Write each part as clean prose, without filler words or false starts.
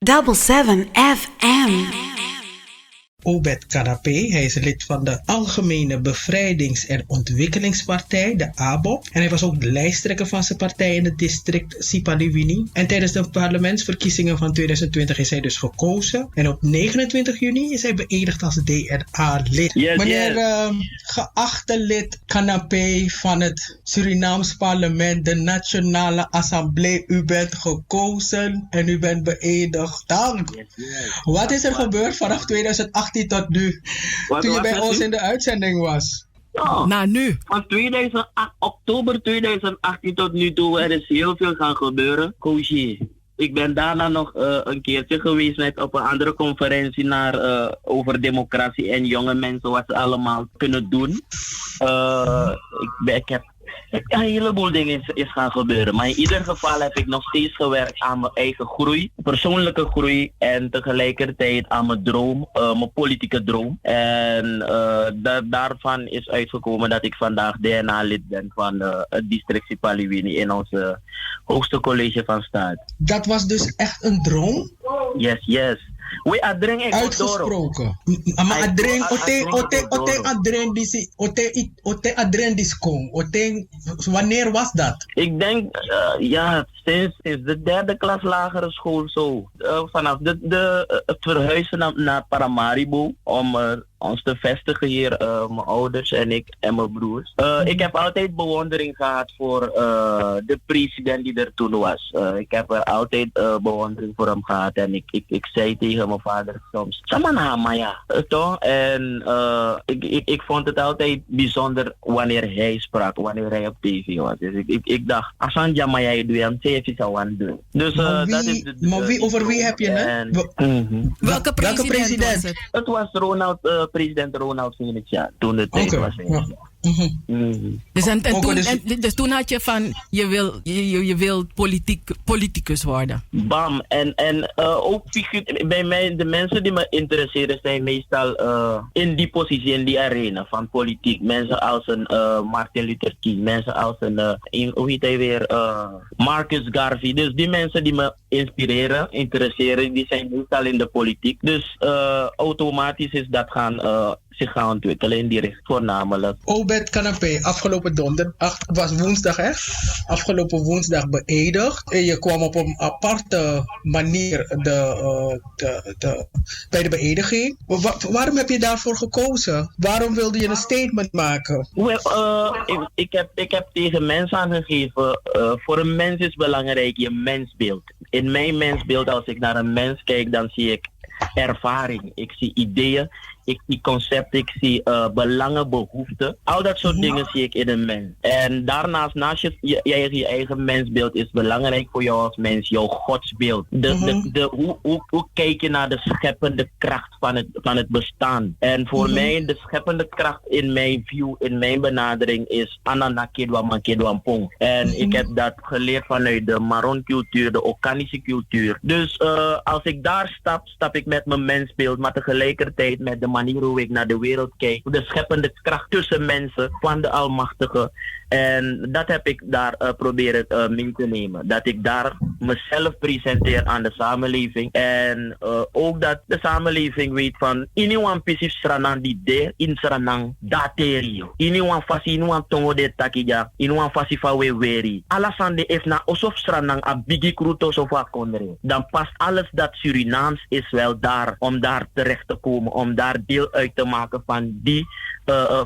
7 FM. Obed Kanape, hij is lid van de Algemene Bevrijdings- en Ontwikkelingspartij, de ABOP. En hij was ook de lijsttrekker van zijn partij in het district Sipaliwini. En tijdens de parlementsverkiezingen van 2020 is hij dus gekozen. En op 29 juni is hij beëdigd als DNA-lid. Yes, Meneer geachte lid Kanape van het Surinaams parlement, de Nationale Assemblée, u bent gekozen en u bent beëdigd. Dank. Yes. Wat is er gebeurd vanaf 2018 tot nu? Toen je bij ons in de uitzending was. Ja, Nou, nu. van oktober 2018 tot nu toe, er is heel veel gaan gebeuren. Koosje, ik ben daarna nog een keertje geweest met op een andere conferentie over democratie en jonge mensen, wat ze allemaal kunnen doen. Ik heb een heleboel dingen is gaan gebeuren. Maar in ieder geval heb ik nog steeds gewerkt aan mijn eigen groei. Persoonlijke groei. En tegelijkertijd aan mijn droom. Mijn politieke droom. En daarvan is uitgekomen dat ik vandaag DNA-lid ben van het district Sipaliwini in ons hoogste college van staat. Dat was dus echt een droom? Yes. We adreng uitgesproken. Maar adreng discom. Wanneer was dat? Ik denk, sinds de derde klas lagere school zo. Vanaf het verhuizen naar Paramaribo om ons te vestigen hier, mijn ouders en ik en mijn broers. Ik heb altijd bewondering gehad voor de president die er toen was. Ik heb er altijd bewondering voor hem gehad en ik zei tegen mijn vader soms, Samanhamaya, toch? En ik vond het altijd bijzonder wanneer hij sprak, wanneer hij op tv was. Dus ik dacht, Asan Jamaya, je doet hem zeker zou doen. Dus dat is over wie heb je het? Welke president was het? Het was president Ronald Venetiaan, toen de tijd was. Dus toen had je van, je wil politicus worden. Bam. En ook bij mij, de mensen die me interesseren zijn meestal in die positie, in die arena van politiek. Mensen als een Martin Luther King, mensen als hoe heet hij weer, Marcus Garvey. Dus die mensen die me interesseren, die zijn meestal in de politiek. Dus automatisch is dat zich gaan ontwikkelen in die richting voornamelijk. Obed Kanape, afgelopen donderdag, was woensdag hè? Afgelopen woensdag beëdigd. En je kwam op een aparte manier bij de beëdiging. Waarom heb je daarvoor gekozen? Waarom wilde je een statement maken? Ik heb tegen mensen aangegeven, voor een mens is belangrijk je mensbeeld. In mijn mensbeeld, als ik naar een mens kijk, dan zie ik ervaring, ik zie ideeën, ik zie concepten, ik zie belangen, behoeften. Al dat soort dingen zie ik in een mens. En daarnaast, naast je eigen mensbeeld, is belangrijk voor jou als mens, jouw godsbeeld. Hoe kijk je naar de scheppende kracht van het bestaan? En voor mij, de scheppende kracht in mijn view, in mijn benadering, is Ananakedwampong. En ik heb dat geleerd vanuit de Maron cultuur, de Okanische cultuur. Dus als ik daar stap ik met mijn mensbeeld, maar tegelijkertijd met de manier hoe ik naar de wereld kijk, de scheppende kracht tussen mensen van de Almachtige. En dat heb ik daar proberen mee te nemen. Dat ik daar mezelf presenteer aan de samenleving. En ook dat de samenleving weet van iniwan pisif sranang di de in sranang daterio. Iniwan fasi iniwan tongo de takija. Iniwan fasi fa we weri. Alasande if na osof sranang a bigi kruto sofa kondre. Dan past alles dat Surinaams is wel daar. Om daar terecht te komen. Om daar deel uit te maken van die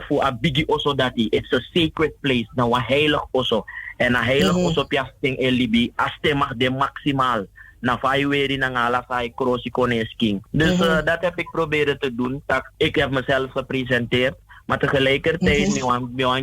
voor a bigi oso dati. It's a sacred place. Nou, een heilig osso. En een heilig osso piasting in Libi. Aste mag de maximaal. Na vijf weri na ngala sai krosi konesking. Dus dat heb ik proberen te doen. Ik heb mezelf gepresenteerd. Maar tegelijkertijd,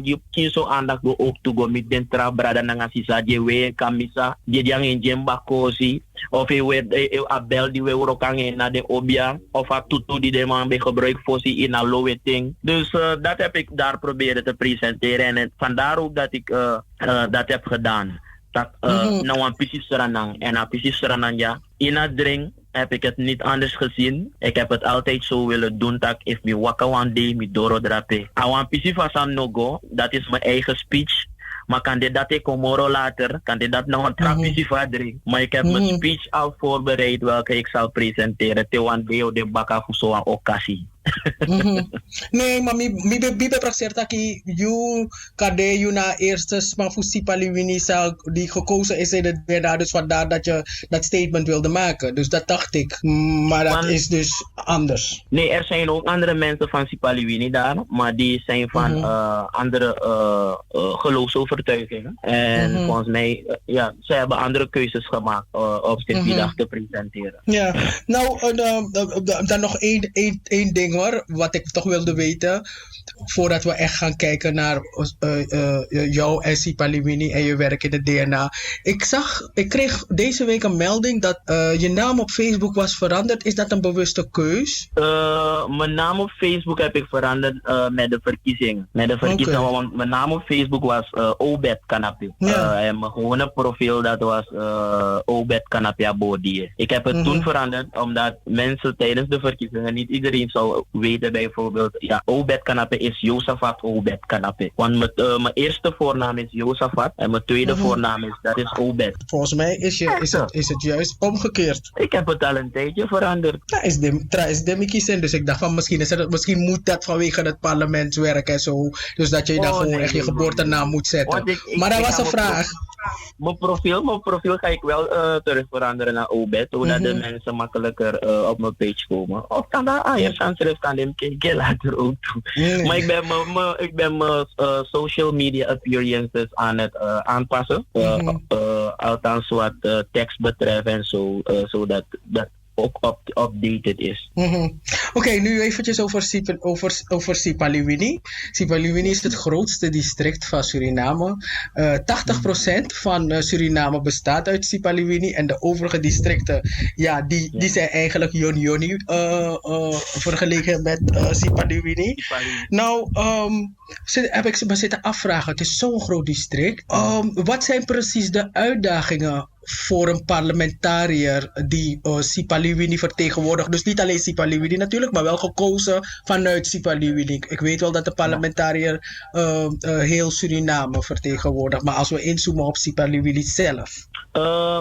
ik kies zo aandacht ook te gaan met den trabrada na sisa je we kamisa, je jang in jemba kosi, of je weer abel die we rokangen naar de obia, of a tutu die de man bij gebruik voorzie in een lowe ting. Dus dat heb ik daar proberen te presenteren en vandaar ook dat ik dat heb gedaan. Dat nou een precies ranang en een precies ranang ja, in het dring. Heb ik het niet anders gezien. Ik heb het altijd zo willen doen dat if me waka one day me doro drape. I want pisi fasan no go. Dat is mijn eigen speech. Maar kan dit dat ik morgen later, kan dit dat nog een trapje verdringen. Maar ik heb mijn speech al voorbereid welke ik zal presenteren. Tewan deo de baka voor zo'n occasie. Nee, maar mi praxer taki you kade you na eerste sma voor Sipaliwini die gekozen is in het DNA, dus vandaar dat je dat statement wilde maken. Dus dat dacht ik, maar dat is dus anders. Nee, er zijn ook andere mensen van Sipaliwini daar, maar die zijn van andere geloofsovertuigingen. En volgens mij, ze hebben andere keuzes gemaakt op die dag te presenteren. Ja, nou, dan nog één ding hoor, wat ik toch wilde weten, voordat we echt gaan kijken naar jou en Sipaliwini en je werk in het DNA. Ik kreeg deze week een melding dat je naam op Facebook was veranderd. Is dat een bewuste keus? Mijn naam op Facebook heb ik veranderd met de verkiezingen. Want mijn naam op Facebook was Obed Kanape. En mijn gewone profiel dat was Obed Kanape Abodie. Ik heb het toen veranderd omdat mensen tijdens de verkiezingen niet iedereen zou weten bijvoorbeeld, Obed Kanape is Josafat Obed Kanape. Want mijn eerste voornaam is Josafat en mijn tweede voornaam is Obed. Volgens mij is het juist omgekeerd. Ik heb het al een tijdje veranderd. Is demikiezen, dus ik dacht van misschien moet dat vanwege het parlementswerk en zo. Dus dat je dan gewoon echt je geboortenaam moet zetten. Maar dat was een vraag. Mijn profiel ga ik wel terug veranderen naar Obed, zodat de mensen makkelijker op mijn page komen. Of kan dat schrijf kan hem kijken later ook toe. Maar ik ben mijn social media appearances aan het aanpassen. Althans wat tekst betreft en zo, zodat dat ook updated is. Oké, nu eventjes over Sipaliwini. Sipaliwini is het grootste district van Suriname. 80% van Suriname bestaat uit Sipaliwini en de overige districten, die zijn eigenlijk joni vergeleken met Sipaliwini. Nou, heb ik me zitten afvragen, het is zo'n groot district. Wat zijn precies de uitdagingen voor een parlementariër die Sipaliwini vertegenwoordigt? Dus niet alleen Sipaliwini natuurlijk, maar wel gekozen vanuit Sipaliwini. Ik weet wel dat de parlementariër heel Suriname vertegenwoordigt, maar als we inzoomen op Sipaliwini zelf.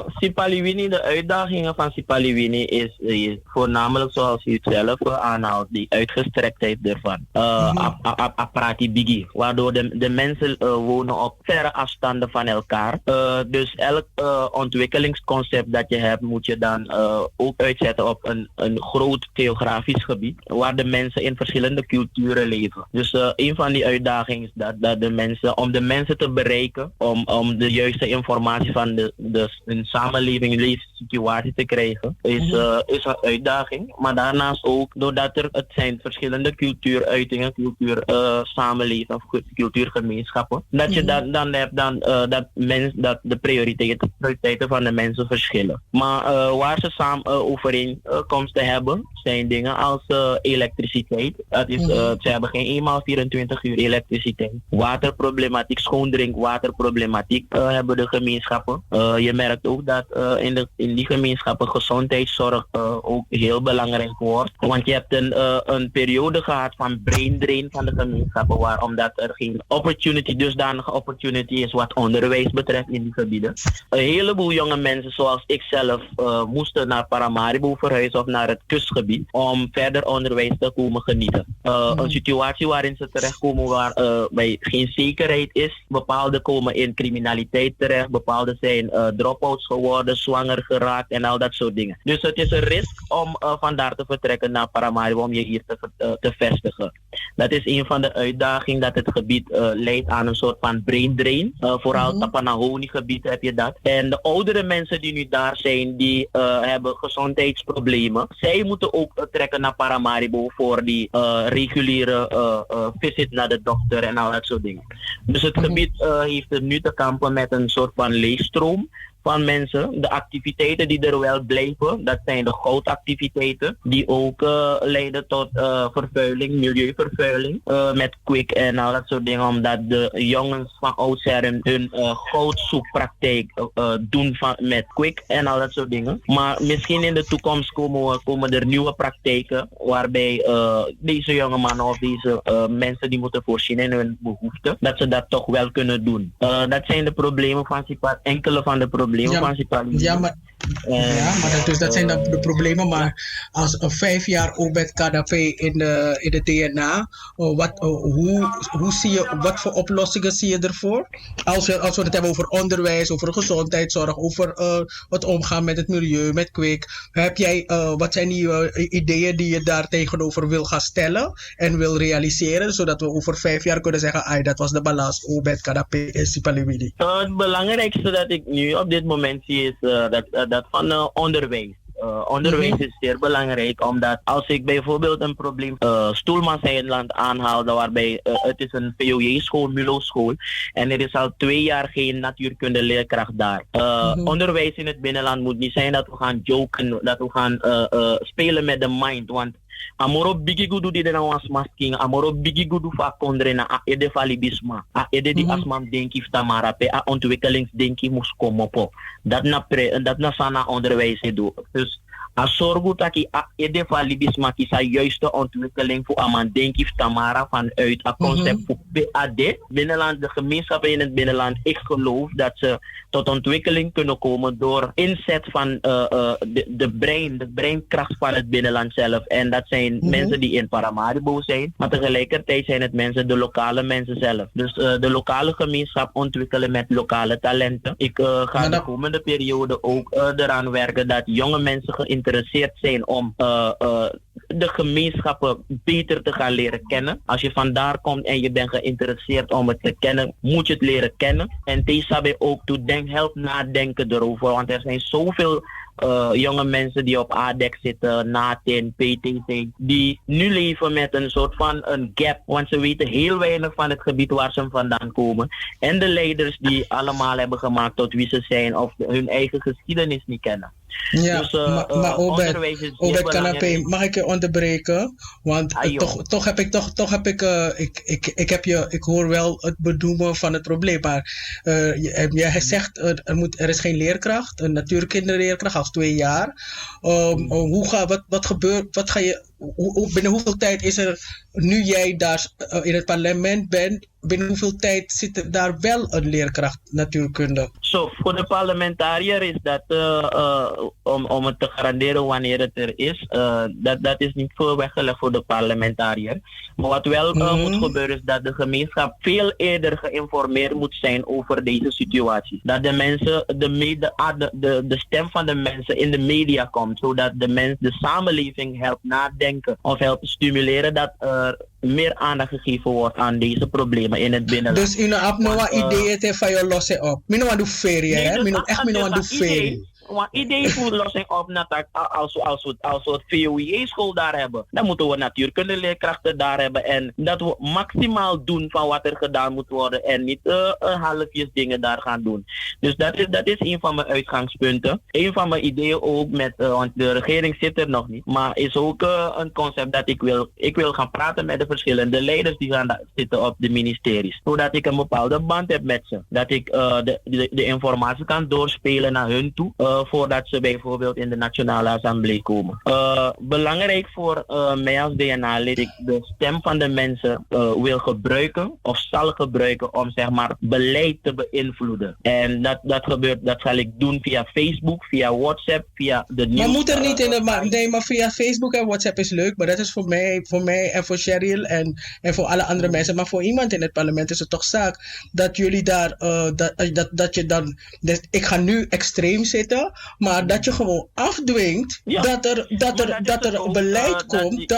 Sipaliwini, de uitdagingen van Sipaliwini is voornamelijk zoals u het zelf aanhaalt, die uitgestrektheid ervan. Aprati bigi, waardoor de mensen wonen op verre afstanden van elkaar. Dus elk ontwikkelingsconcept dat je hebt, moet je dan ook uitzetten op een groot geografisch gebied, waar de mensen in verschillende culturen leven. Dus een van die uitdagingen is dat de mensen, om de mensen te bereiken, om de juiste informatie van een samenleving, leefsituatie te krijgen, is een uitdaging. Maar daarnaast ook, doordat het zijn verschillende cultuuruitingen, samenleving of cultuurgemeenschappen, dat je dan hebt dat de prioriteiten van de mensen verschillen. Maar waar ze samen overeenkomsten hebben, zijn dingen als elektriciteit. Dat is, ze hebben geen eenmaal 24 uur elektriciteit. Waterproblematiek, schoondrinkwaterproblematiek hebben de gemeenschappen. Je merkt ook dat in die gemeenschappen gezondheidszorg ook heel belangrijk wordt. Want je hebt een periode gehad van brain drain van de gemeenschappen, omdat er geen dusdanige opportunity is wat onderwijs betreft in die gebieden. Een heleboel jonge mensen zoals ik zelf moesten naar Paramaribo verhuizen of naar het kustgebied om verder onderwijs te komen genieten. Een situatie waarin ze terechtkomen waarbij geen zekerheid is. Bepaalde komen in criminaliteit terecht, bepaalde zijn dropouts geworden, zwanger geraakt en al dat soort dingen. Dus het is een risk om vandaar te vertrekken naar Paramaribo om je hier te vestigen. Dat is een van de uitdagingen, dat het gebied leidt aan een soort van brain drain. Vooral Tapanahoni gebied heb je dat. En de oudere mensen die nu daar zijn, die hebben gezondheidsproblemen. Zij moeten ook trekken naar Paramaribo voor die reguliere visit naar de dokter en al dat soort dingen. Dus het gebied heeft nu te kampen met een soort van leegstroom. van mensen. De activiteiten die er wel blijven, dat zijn de goudactiviteiten. Die ook leiden tot vervuiling, milieuvervuiling. Met kwik en al dat soort dingen. Omdat de jongens van oudsher hun goudzoekpraktijk doen met kwik en al dat soort dingen. Maar misschien in de toekomst komen er nieuwe praktijken waarbij deze jonge mannen of deze mensen die moeten voorzien in hun behoeften, dat ze dat toch wel kunnen doen. Dat zijn de problemen van enkele van de problemen van Sipaliwini. Dat zijn dan de problemen. Maar als een 5 jaar Obed Kanape in de DNA, hoe zie je, wat voor oplossingen zie je ervoor? Als we het hebben over onderwijs, over gezondheidszorg, over het omgaan met het milieu, met kwik. Wat zijn die ideeën die je daar tegenover wil gaan stellen en wil realiseren, zodat we over 5 jaar kunnen zeggen, dat was de balans Obed Kanape en Sipaliwini? Het belangrijkste dat ik nu op dit moment zie is dat van onderwijs. Onderwijs is zeer belangrijk, omdat als ik bijvoorbeeld een probleem Stoelmanseiland aanhaalde, waarbij het is een VOJ-school, MULO-school, en er is al 2 jaar geen natuurkunde-leerkracht daar. Onderwijs in het binnenland moet niet zijn dat we gaan joken, dat we gaan spelen met de mind, want amoro bigi gudu di dena was masking, amoro bigi gudu fa kondrena a ede falibisma, a ede di asmam denki ftamara pe a ontwikkelingsdenki mus komopo. Dat na sana onderwijs edu. Dus a sorgu taki a ede falibisma kisa juiste ontwikkeling voor aman denki ftamara vanuit a concept voor PAD. Binnenland, de gemeenschappen in het binnenland, ik geloof dat ze tot ontwikkeling kunnen komen door inzet van de breinkracht van het binnenland zelf. En dat zijn mensen die in Paramaribo zijn, maar tegelijkertijd zijn het mensen, de lokale mensen zelf. Dus de lokale gemeenschap ontwikkelen met lokale talenten. Ik ga de komende periode ook eraan werken dat jonge mensen geïnteresseerd zijn om de gemeenschappen beter te gaan leren kennen. Als je vandaar komt en je bent geïnteresseerd om het te kennen, moet je het leren kennen. En deze ook help nadenken erover, want er zijn zoveel jonge mensen die op ADEC zitten, NATIN, PTC, die nu leven met een soort van een gap, want ze weten heel weinig van het gebied waar ze vandaan komen. En de leiders die allemaal hebben gemaakt tot wie ze zijn of hun eigen geschiedenis niet kennen. Ja, dus, maar Obed Kanape, mag ik je onderbreken? Want ik hoor wel het benoemen van het probleem, maar jij zegt er is geen leerkracht, een natuurkinderleerkracht als 2 jaar. Binnen hoeveel tijd is er, nu jij daar in het parlement bent, binnen hoeveel tijd zit er daar wel een leerkracht natuurkunde? Voor de parlementariër is dat, om het te garanderen wanneer het er is, dat is niet veel weggelegd voor de parlementariër. Maar wat wel moet gebeuren is dat de gemeenschap veel eerder geïnformeerd moet zijn over deze situatie. Dat de mensen, de stem van de mensen in de media komt, zodat de samenleving helpt nadenken of helpt stimuleren dat er meer aandacht gegeven wordt aan deze problemen in het binnenland. Dus u hebt nog een idee van je lossen op? Ik doe ferie, hè? Ik doe ferie. Maar idee voor lossing op natuurlijk, als we het VOJ-school daar hebben, dan moeten we natuurkundeleerkrachten daar hebben en dat we maximaal doen van wat er gedaan moet worden en niet halfjes dingen daar gaan doen. Dus dat is een van mijn uitgangspunten. Een van mijn ideeën ook want de regering zit er nog niet, maar is ook een concept dat ik wil gaan praten met de verschillende leiders die gaan zitten op de ministeries, zodat ik een bepaalde band heb met ze. Dat ik de informatie kan doorspelen naar hun toe, voordat ze bijvoorbeeld in de Nationale Assemblée komen. Belangrijk voor mij als DNA-lid, ik de stem van de mensen wil gebruiken of zal gebruiken om zeg maar beleid te beïnvloeden. En dat zal ik doen via Facebook, via WhatsApp, via de nieuws. Maar moet er niet in maar via Facebook en WhatsApp is leuk, maar dat is voor mij en voor Cheryl en voor alle andere mensen. Maar voor iemand in het parlement is het toch zaak dat jullie daar, dat je dan, dus ik ga nu extreem zitten zeggen. Maar dat je gewoon afdwingt dat er een beleid komt.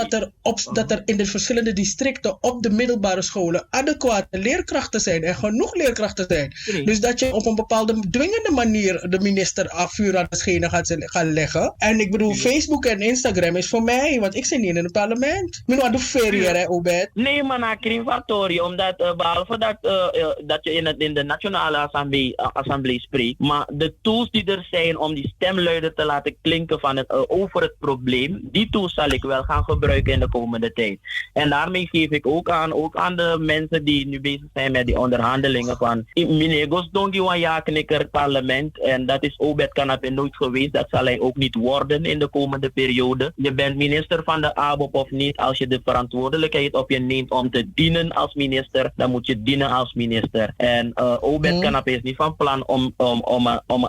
Dat er in de verschillende districten op de middelbare scholen adequate leerkrachten zijn. En genoeg leerkrachten zijn. Nee. Dus dat je op een bepaalde dwingende manier de minister vuur aan de schenen gaat leggen. En ik bedoel, Facebook en Instagram is voor mij. Want ik zit niet in het parlement. Ik bedoel, ferie, hè, Obed? Nee, maar na Krimvatori, omdat behalve dat je in de Nationale Assemblée spreekt, maar de tools die er zijn om die stemluider te laten klinken over het probleem, die tools zal ik wel gaan gebruiken in de komende tijd. En daarmee geef ik ook aan de mensen die nu bezig zijn met die onderhandelingen van Minegos Dongi Wajaknikker parlement, en dat is Obed Kanape nooit geweest, dat zal hij ook niet worden in de komende periode. Je bent minister van de ABOP of niet, als je de verantwoordelijkheid op je neemt om te dienen als minister, dan moet je dienen als minister. En Obed Kanape is niet van plan om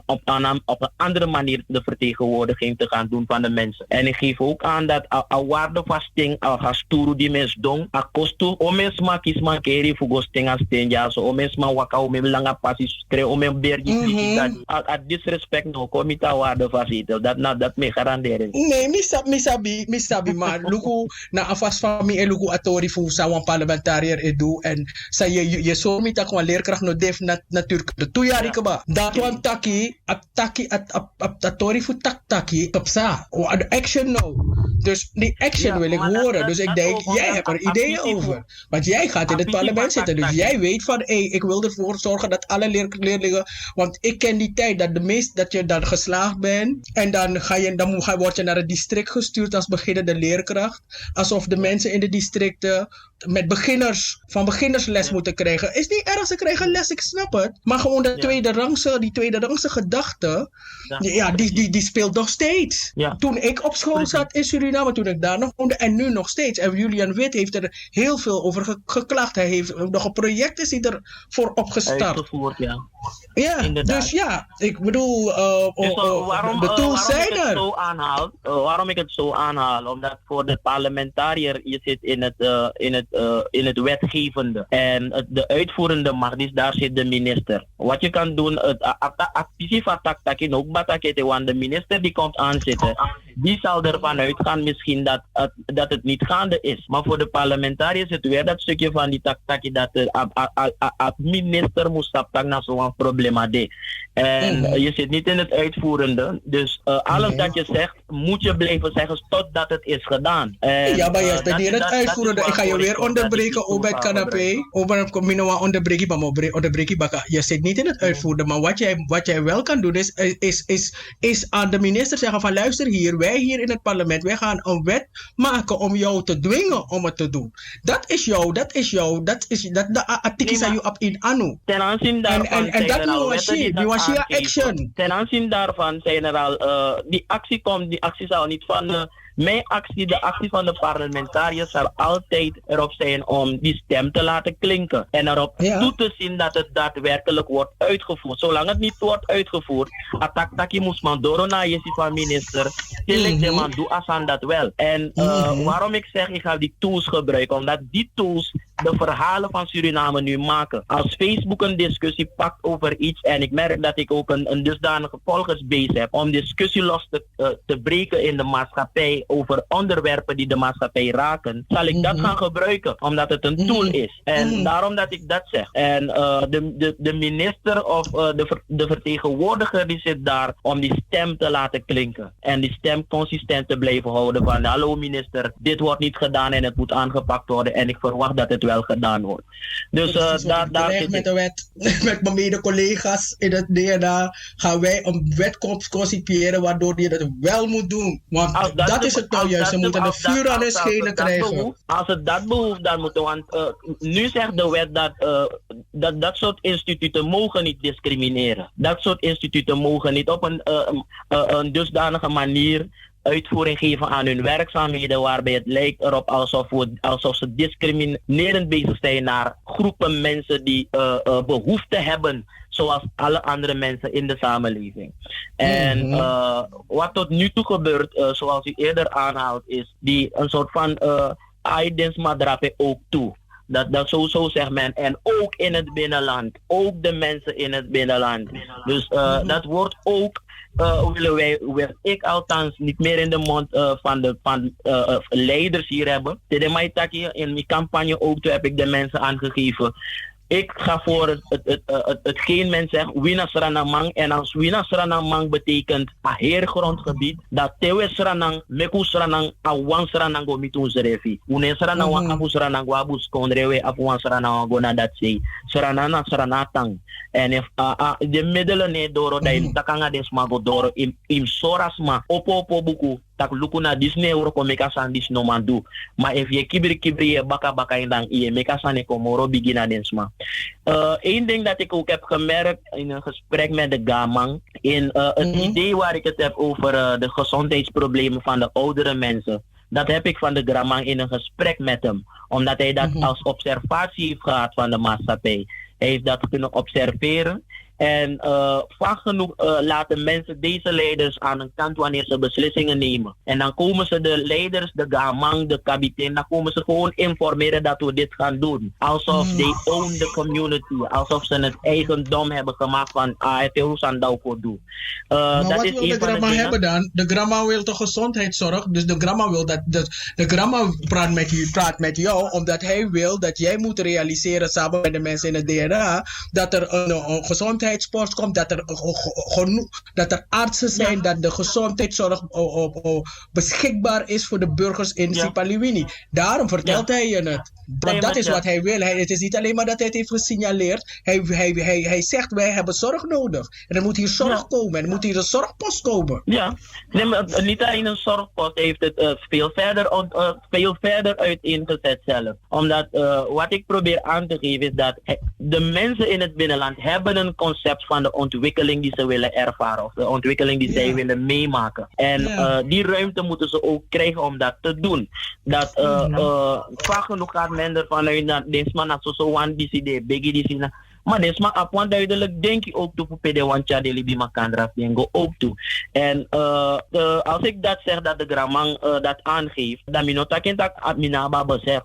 op een andere manier de vertegenwoordiging te gaan doen van de mensen. En ik geef ook aan dat a waardevasting al gasturu die mens dong, a kostu omens makis makeri fugosting as tenja, so omens ma waka omem langa pasis kre omem bergi dat a disrespect no komita waardevasitel, dat me garanderen. Nee, misabi maar luku na afas fami e luku atori fu sa wan parlementariër edu en sa je so mita kwa leerkracht no def natuurlijk de toejari keba dat wan taki atori fu taki kapsa o action no. Dus die action wil ik horen. Dus ik denk, jij hebt er ideeën over. Want jij gaat in het parlement zitten. Dus jij weet van, ik wil ervoor zorgen dat alle leerlingen. Want ik ken die tijd dat je dan geslaagd bent. En dan word je naar het district gestuurd als beginnende leerkracht. Alsof de mensen in de districten met beginnersles moeten krijgen. Is niet erg, ze krijgen les, ik snap het. Maar gewoon die tweede rangse gedachte, die speelt nog steeds. Ja. Toen ik op school zat in Suriname, toen ik daar nog woonde en nu nog steeds. En Julian Wit heeft er heel veel over geklaagd. Hij heeft nog een project is hij ervoor opgestart. Uitgevoerd, ja. Ja, inderdaad. Dus ja, ik bedoel, de tools zijn er. Waarom ik het zo aanhaal? Omdat voor de parlementariër, je zit in het wetgevende. En de uitvoerende macht, dus daar zit de minister. Wat je kan doen, want de minister die komt aanzitten, die zal ervan uitgaan misschien dat het niet gaande is. Maar voor de parlementariërs is het weer dat stukje van die taktaki dat de minister moet stappen naar zo'n probleem. En je zit niet in het uitvoerende. Dus alles dat je zegt, moet je blijven zeggen totdat het is gedaan. En, ja, maar je bent niet in het uitvoerende. Ik ga je weer onderbreken, Obed Kanape. Je zit niet in het uitvoerende. Maar wat jij wel kan doen is aan de minister zeggen van luister hier, wij hier in het parlement, wij gaan een wet maken om jou te dwingen om het te doen. Dat is de artikels aan je op in anu. Ten aanzien daarvan en dat was action. Ten aanzien daarvan zijn er al, die actie zal niet van mijn actie, de actie van de parlementariërs zal altijd erop zijn om die stem te laten klinken. En erop toe te zien dat het daadwerkelijk wordt uitgevoerd. Zolang het niet wordt uitgevoerd, attack moest man door naar je van minister. De man doe asan dat wel. En waarom ik zeg ik ga die tools gebruiken, omdat die tools de verhalen van Suriname nu maken. Als Facebook een discussie pakt over iets en ik merk dat ik ook een dusdanige volgersbase heb om discussie los te breken in de maatschappij over onderwerpen die de maatschappij raken, zal ik dat gaan gebruiken, omdat het een tool is. En daarom dat ik dat zeg. En de minister of de vertegenwoordiger die zit daar om die stem te laten klinken. En die stem consistent te blijven houden van hallo minister, dit wordt niet gedaan en het moet aangepakt worden en ik verwacht dat het wel gedaan wordt. Dus daar zit met de wet, met mijn mede-collega's in het DNA gaan wij een wet concipiëren waardoor je dat wel moet doen. Want dat is het nou juist. Ze moeten de vuur aan de schenen krijgen. Als het dat behoeft, dan moeten we... Want nu zegt de wet dat soort instituten mogen niet discrimineren. Dat soort instituten mogen niet op een dusdanige manier uitvoering geven aan hun werkzaamheden waarbij het lijkt erop alsof ze discriminerend bezig zijn naar groepen mensen die behoefte hebben zoals alle andere mensen in de samenleving. En wat tot nu toe gebeurt, zoals u eerder aanhaalt, is die een soort van aidens madrape ook toe. Zo zegt men. En ook in het binnenland. Ook de mensen in het binnenland. Dus dat wordt ook, wil ik althans niet meer in de mond van leiders hier hebben. In mijn campagne ook heb ik de mensen aangegeven. Ik ga voor hetgeen men zegt, Wina Sranamang. En als Wina Sranamang betekent a heer grondgebied, dat Tewe Sranang, Meku Sranang, Awan Sranang go mitun zerefi. Une Sranang wa Abu Sranang wa Abu Skondrewe, Afuan Sranang go na dat zee. Sranana Sranatang. En if de middelen ne doro, dat je takanga desmago doro, im sorasma, opo buku. Tak luku na Disney euro ko meka san dis no mandu. Maar if je kibri je baka indang je meka san e komoro begina densma. Eén ding dat ik ook heb gemerkt in een gesprek met de Gamang, in het idee waar ik het heb over de gezondheidsproblemen van de oudere mensen. Dat heb ik van de Gamang in een gesprek met hem. Omdat hij dat als observatie heeft gehad van de maatschappij. Hij heeft dat kunnen observeren. En vaak genoeg laten mensen deze leiders aan een kant wanneer ze beslissingen nemen. En dan komen ze de leiders, de gamang, de kapitein, dan komen ze gewoon informeren dat we dit gaan doen. Alsof they own the community. Alsof ze het eigendom hebben gemaakt van het is aan dat voor doen. Maar wat wil de grandma hebben dan? De grandma wil toch gezondheidszorg? Dus de grandma wil dat de grandma praat met jou omdat hij wil dat jij moet realiseren samen met de mensen in het DNA dat er een gezondheid komt, dat er artsen zijn, dat de gezondheidszorg beschikbaar is voor de burgers in Sipaliwini. Daarom vertelt hij je het. Dat is wat hij wil. Het is niet alleen maar dat hij het heeft gesignaleerd. Hij zegt, wij hebben zorg nodig. En er moet hier zorg komen. En er moet hier een zorgpost komen. Ja, nee, maar niet alleen een zorgpost. Hij heeft het veel verder uiteengezet zelf. Omdat wat ik probeer aan te geven is dat de mensen in het binnenland hebben een concept van de ontwikkeling die ze willen ervaren. Of de ontwikkeling die zij willen meemaken. En die ruimte moeten ze ook krijgen om dat te doen. Dat vaak genoeg gaat men ervan uit dat deze man zo aan die biggie die maar deze man op duidelijk denk je ook toe voor PD wantja de libi makandra go ook toe. En als ik dat zeg dat de Gramang dat aangeeft, dan minotakin tak adminaba besef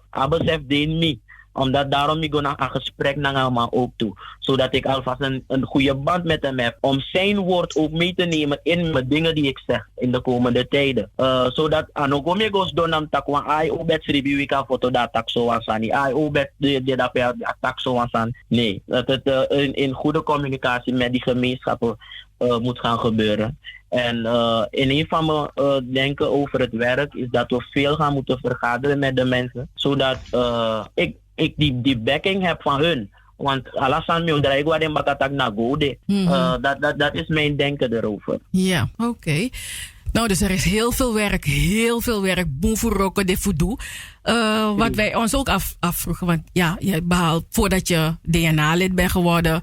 den mi. Omdat daarom ik ga een gesprek naar hem ook toe. Zodat ik alvast een goede band met hem heb. Om zijn woord ook mee te nemen in mijn dingen die ik zeg in de komende tijden. Zodat anogome goes donam takwan ai obed sribiwika foto dat tak zo wasani. Ai obed de dape tak zo wasan. Nee, dat het in goede communicatie met die gemeenschappen moet gaan gebeuren. En in een van mijn denken over het werk is dat we veel gaan moeten vergaderen met de mensen. Zodat ik die backing heb van hun. Want alasan mi odra ik waarden bakatak na gode. Dat is mijn denken erover. Ja, oké. Nou, dus er is heel veel werk. Boevenrokken de voodoo. Wat wij ons ook afvroegen. Want ja, voordat je DNA-lid bent geworden,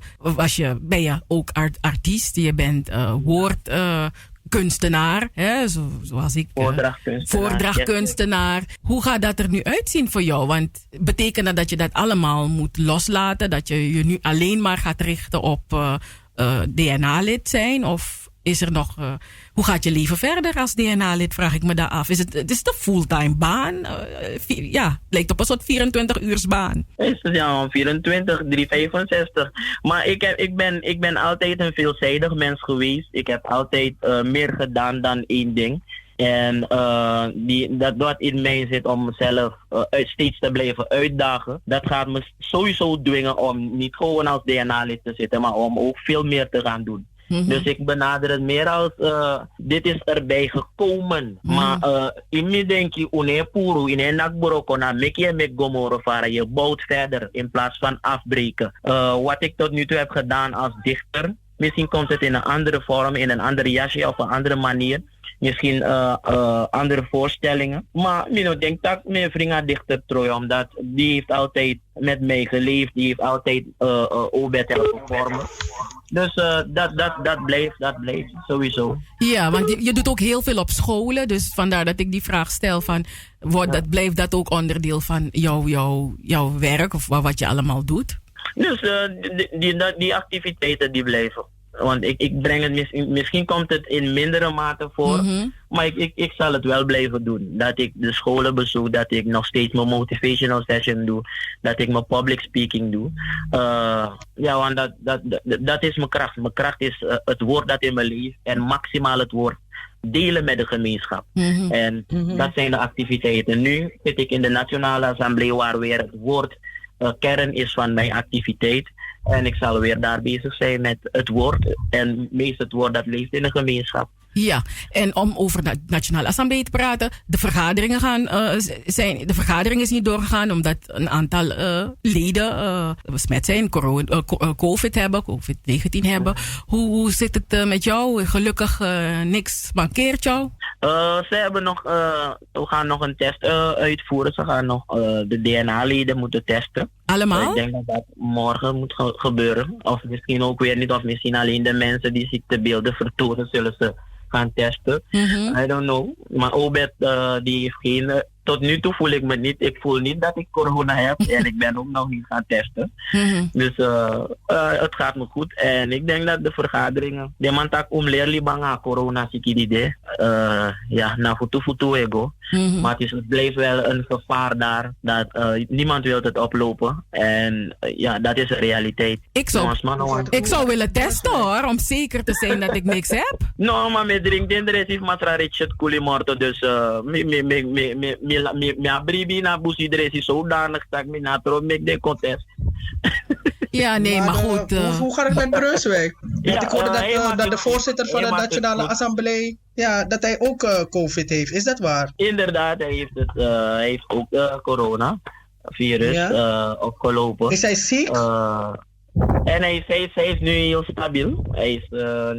ben je ook artiest. Je bent woordkunstenaar. Zoals ik. Voordrachtkunstenaar. Hoe gaat dat er nu uitzien voor jou? Want betekent dat je dat allemaal moet loslaten? Dat je je nu alleen maar gaat richten op DNA-lid zijn? Of is er nog... hoe gaat je leven verder als DNA-lid, vraag ik me daar af. Is het een fulltime baan? Het lijkt op een soort 24-uursbaan. Is het 24, 365. Maar ik ben altijd een veelzijdig mens geweest. Ik heb altijd meer gedaan dan één ding. En dat wat in mij zit om mezelf steeds te blijven uitdagen, dat gaat me sowieso dwingen om niet gewoon als DNA-lid te zitten, maar om ook veel meer te gaan doen. Dus ik benader het meer als dit is erbij gekomen. Maar in me denk je une puru in een nakborokona mek gomoro vara. Je bouwt verder in plaats van afbreken. Wat ik tot nu toe heb gedaan als dichter, misschien komt het in een andere vorm, in een andere jasje of een andere manier. Misschien andere voorstellingen. Maar ik denk dat mijn vriend dichter Troy, omdat die heeft altijd met mij geleefd. Die heeft altijd Obed helpen vormen. Dus dat blijft sowieso. Ja, want je doet ook heel veel op scholen. Dus vandaar dat ik die vraag stel van... Blijft dat ook onderdeel van jouw werk of wat je allemaal doet? Dus die activiteiten die blijven. Want ik breng het misschien komt het in mindere mate voor. Maar ik zal het wel blijven doen. Dat ik de scholen bezoek, dat ik nog steeds mijn motivational session doe, dat ik mijn public speaking doe. Want dat is mijn kracht. Mijn kracht is het woord dat in mijn leven en maximaal het woord delen met de gemeenschap. En dat zijn de activiteiten. Nu zit ik in de Nationale Assemblée waar weer het woord kern is van mijn activiteit. En ik zal weer daar bezig zijn met het woord. En meest het woord dat leeft in de gemeenschap. Ja, en om over de Nationale Assemblée te praten, de vergadering is niet doorgegaan omdat een aantal leden besmet zijn, COVID hebben, COVID-19 hebben. Hoe zit het met jou? Gelukkig niks mankeert jou? Ze hebben nog, we gaan nog een test uitvoeren. Ze gaan nog de DNA-leden moeten testen. Allemaal? Ik denk dat dat morgen moet gebeuren. Of misschien ook weer niet, of misschien alleen de mensen die ziektebeelden vertonen zullen ze gaan testen. I don't know. Maar Obed, die heeft geen... Tot nu toe voel ik me niet... Ik voel niet dat ik corona heb. En ik ben ook nog niet gaan testen. Dus het gaat me goed. En ik denk dat de vergaderingen... De man tak leerli banga corona sikidide. Na futu ego. Maar het blijft wel een gevaar daar. Dat niemand wil het oplopen. En dat is een realiteit. Ik zou willen testen hoor. Om zeker te zijn dat ik niks heb. No, maar met drinken er is matra richet kulimorto. Dus mi abribi na busi er is zodanig dat ik na trom ik de contest. Ja, nee, maar goed. Hoe gaat het met Brunswijk? Want ik hoorde dat de voorzitter van de Nationale Assemblée, dat hij ook COVID heeft. Is dat waar? Inderdaad, hij heeft ook coronavirus opgelopen. Is hij ziek? En hij is nu heel stabiel. Hij is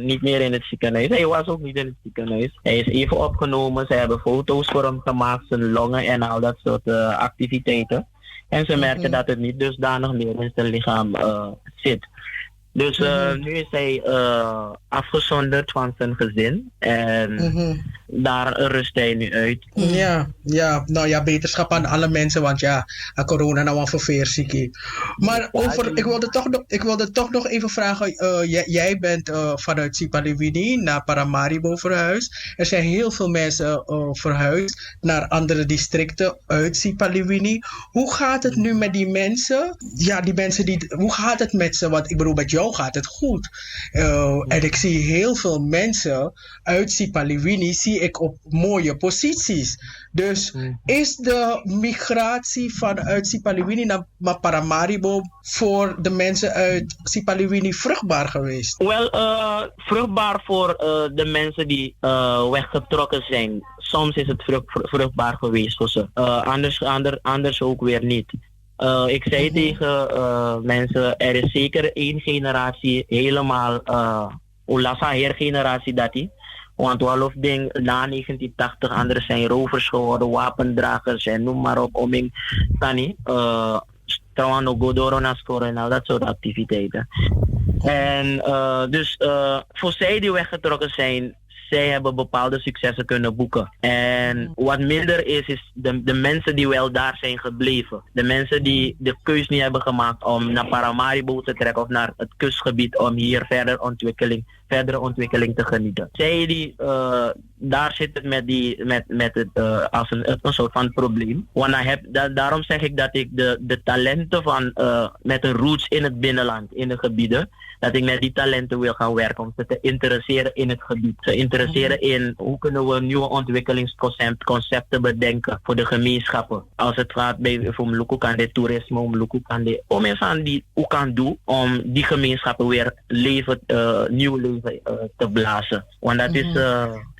niet meer in het ziekenhuis. Hij was ook niet in het ziekenhuis. Hij is even opgenomen. Ze hebben foto's voor hem gemaakt, zijn longen en al dat soort activiteiten. En ze merken dat het niet dusdanig meer in zijn lichaam zit. Dus nu is hij afgezonderd van zijn gezin. En daar rust hij nu uit. Beterschap aan alle mensen. Want corona nou een verveerziekie. Maar ik wilde toch nog even vragen. Jij bent vanuit Sipaliwini naar Paramaribo verhuisd. Er zijn heel veel mensen verhuisd naar andere districten uit Sipaliwini. Hoe gaat het nu met die mensen? Hoe gaat het met ze? Want ik bedoel, met jou gaat het goed. En ik zie heel veel mensen uit Sipaliwini zie ik op mooie posities. Dus is de migratie vanuit Sipaliwini naar Paramaribo voor de mensen uit Sipaliwini vruchtbaar geweest? Wel, vruchtbaar voor de mensen die weggetrokken zijn. Soms is het vruchtbaar geweest voor ze. Anders ook weer niet. Ik zei tegen mensen, er is zeker één generatie helemaal, Ulasa hergeneratie dat die. Want walof ding na 1980, anderen zijn rovers geworden, wapendragers en noem maar op, oming tani, Trawano Godoro Nascoro en al dat soort activiteiten. En dus voor zij die weggetrokken zijn, zij hebben bepaalde successen kunnen boeken. En wat minder is de mensen die wel daar zijn gebleven. De mensen die de keus niet hebben gemaakt om naar Paramaribo te trekken of naar het kustgebied om hier verdere ontwikkeling te genieten. Zij die, daar zit het met het als een soort van probleem. Want daarom zeg ik dat ik de talenten van met een roots in het binnenland, in de gebieden, dat ik met die talenten wil gaan werken om ze te interesseren in het gebied. Te interesseren in hoe kunnen we nieuwe ontwikkelingsconcepten bedenken voor de gemeenschappen. Als het gaat bij de toerisme, om eens aan die hoe kan doen om die gemeenschappen weer nieuw leven te blazen. Want dat is...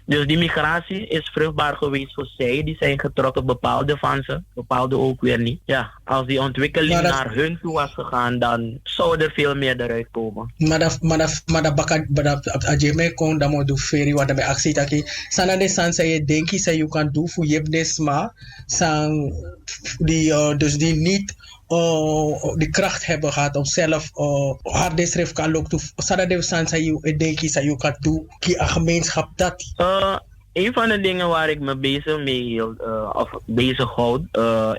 Dus die migratie is vruchtbaar geweest voor zij. Die zijn getrokken, bepaalde van ze, bepaalde ook weer niet. Ja, als die ontwikkeling naar hun toe was gegaan, dan zou er veel meer eruit komen. Maar dat ajeme kon dan moet doen feri wat daarbij actie taki. Sana de san zei je denki zei je kan doen voor je besma san die niet die kracht hebben gehad om zelf harde schrift kan ook toe. Sana de san zei je denki zei je kan doen ki een gemeenschap dat. een van de dingen waar ik me bezig houd,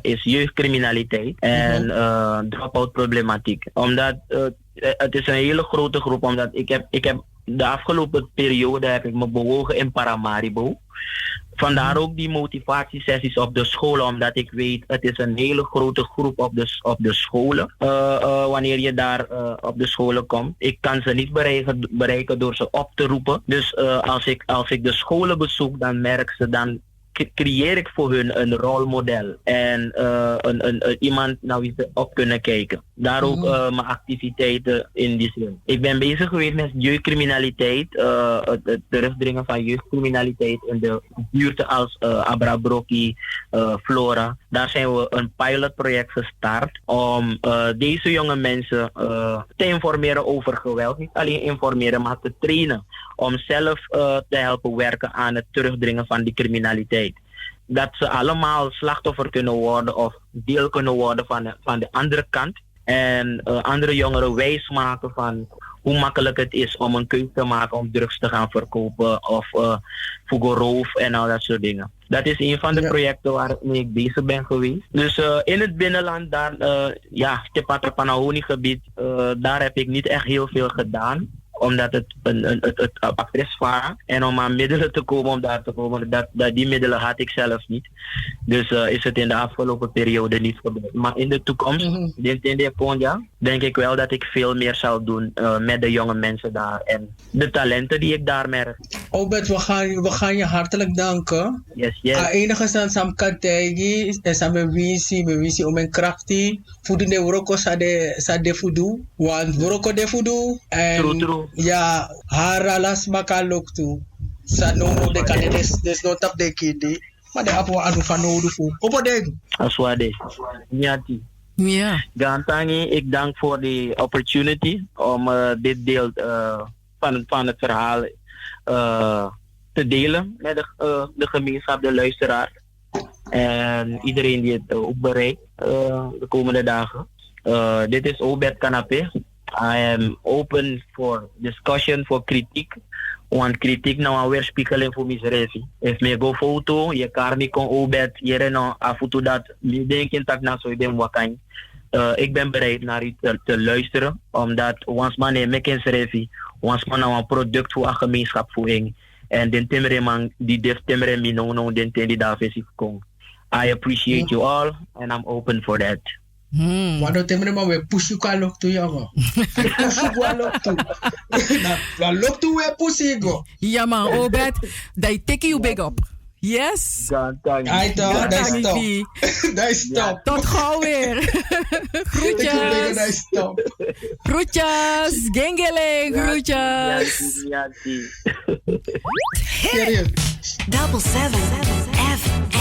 is jeugdcriminaliteit en dropout problematiek. Omdat het is een hele grote groep, omdat ik heb de afgelopen periode heb ik me bewogen in Paramaribo. Vandaar ook die motivatiesessies op de scholen, omdat ik weet, het is een hele grote groep op de scholen. Wanneer je daar op de scholen komt. Ik kan ze niet bereiken door ze op te roepen. Dus als ik de scholen bezoek, dan merk ze, dan creëer ik voor hun een rolmodel en iemand naar wie ze op kunnen kijken. Daar ook mijn activiteiten in die zin. Ik ben bezig geweest met jeugdcriminaliteit, het terugdringen van jeugdcriminaliteit in de buurten als Abrabroki, Flora. Daar zijn we een pilotproject gestart om deze jonge mensen te informeren over geweld. Niet alleen informeren, maar te trainen om zelf te helpen werken aan het terugdringen van die criminaliteit. Dat ze allemaal slachtoffer kunnen worden of deel kunnen worden van de andere kant. En andere jongeren wijsmaken van hoe makkelijk het is om een keuze te maken om drugs te gaan verkopen of voor roof en al dat soort dingen. Dat is een van de projecten waarmee ik bezig ben geweest. Dus in het binnenland, daar, Tepatra-Panahoni gebied, daar heb ik niet echt heel veel gedaan. Omdat het is varen. En om aan middelen te komen, om daar te komen, die middelen had ik zelf niet. Dus is het in de afgelopen periode niet gebeurd. Maar in de toekomst, denk ik wel dat ik veel meer zal doen met de jonge mensen daar. En de talenten die ik daar merk. Obed, we gaan je hartelijk danken. Yes. Enige zijn Sam Kategi en Sam Bewisi om een krachtig. Voeden de Woroko sa de voodoo. Want Woroko de voodoo. True. Ja, haralas makalok toe. Sa no de kanedes des not op de kidi. Maar de apo anu van nodig voor. Opodeng. Aswade. Nyati. Ja. Gantangi, ik dank voor de opportunity om dit deel van het verhaal te delen met de gemeenschap, de luisteraar. En iedereen die het ook bereikt de komende dagen. Dit is Obed Kanape. I am open for discussion, for kritiek. Want kritiek nou alweer spiegelen voor misrevi. If me go foto, je kan niet kon Obed, je reno afutu dat, me denken dat na zo ben wakan. Ik ben bereid naar u te luisteren, omdat ons man heeft mekens revi, ons man nou een product voor een gemeenschapvoering. En den timere man, die def timere minono, den ten die daar vis komt. I appreciate you all, and I'm open for that. Wado temre ma we push you ka lok tu yango. Push you wa lok tu. Na lok tu we push you go. Ja man, Obed, they take you big up. Yes. Ai toch, dat is top. Tot gauw weer. Groetjes. Groetjes. Gengeling, groetjes. Double 7 FM.